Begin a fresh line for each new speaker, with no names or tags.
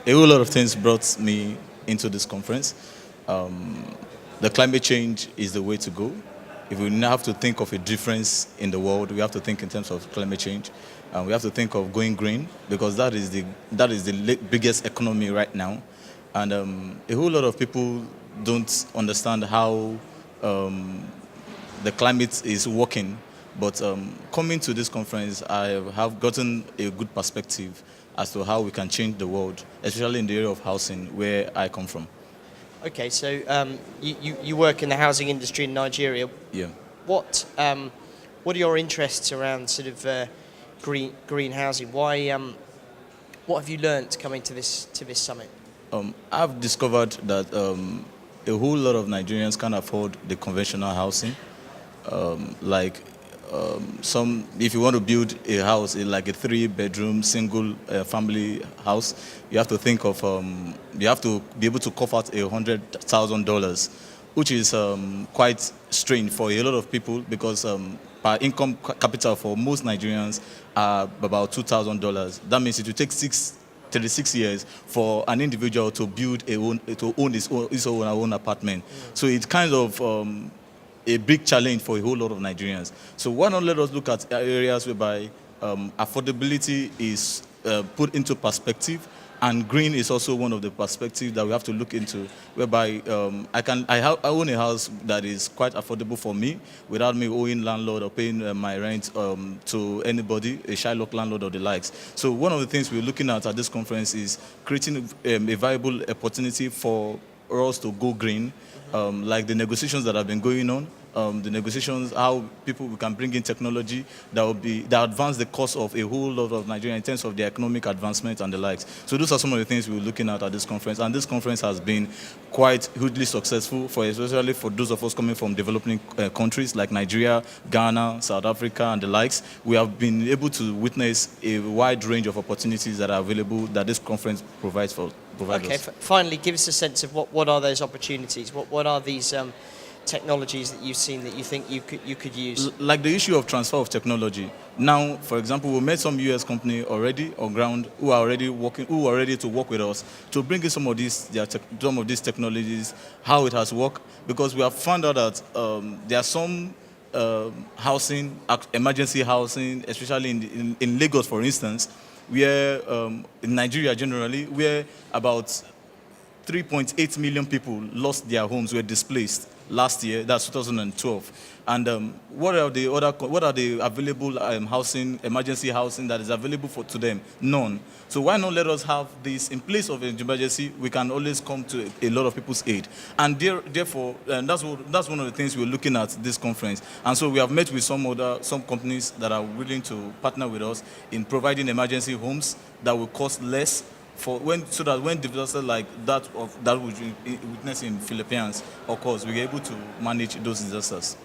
A whole lot of things brought me into this conference. Um, the climate change is the way to go. If we now have to think of a difference in the world, we have to think in terms of climate change. We have to think of going green because that is the biggest economy right now. And a whole lot of people don't understand how the climate is working. But coming to this conference, I have gotten a good perspective as to how we can change the world, especially in the area of housing where I come from.
Okay, so you work in the housing industry in Nigeria.
Yeah.
What are your interests around sort of green housing? What have you learnt coming to this summit?
I've discovered that a whole lot of Nigerians can't afford the conventional housing. Like some, if you want to build a house, like a 3-bedroom single family house, you have to think of you have to be able to cough out $100,000, which is quite strange for a lot of people because per income capital for most Nigerians are about $2,000. That means it will take 36 years for an individual to own his own apartment. So it's kind of a big challenge for a whole lot of Nigerians. So why not let us look at areas whereby affordability is put into perspective, and green is also one of the perspectives that we have to look into, whereby I own a house that is quite affordable for me without me owing landlord or paying my rent to anybody, a Shylock landlord or the likes. So one of the things we're looking at this conference is creating a viable opportunity for us to go green, like the negotiations that have been going on, the negotiations, how we can bring in technology that advance the cost of a whole lot of Nigeria in terms of the economic advancement and the likes. So those are some of the things we're looking at this conference, and this conference has been quite hugely successful, especially for those of us coming from developing countries like Nigeria, Ghana, South Africa, and the likes. We have been able to witness a wide range of opportunities that are available that this conference provides us.
Okay, finally, give us a sense of what are those opportunities? What are these technologies that you've seen that you think you could use?
Like the issue of transfer of technology. Now, for example, we met some US company already on ground who are ready to work with us to bring in some of these technologies, how it has worked, because we have found out that there are some housing, emergency housing, especially in Lagos, for instance, where in Nigeria generally, where about 3.8 million people lost their homes, were displaced last year. That's 2012. And what are the available emergency housing that is available to them? None. So why not let us have this in place of an emergency? We can always come to a lot of people's aid, and therefore that's one of the things we're looking at this conference. And so we have met with some companies that are willing to partner with us in providing emergency homes that will cost less, so that when disaster like that we witness in Philippines occurs, we're able to manage those disasters.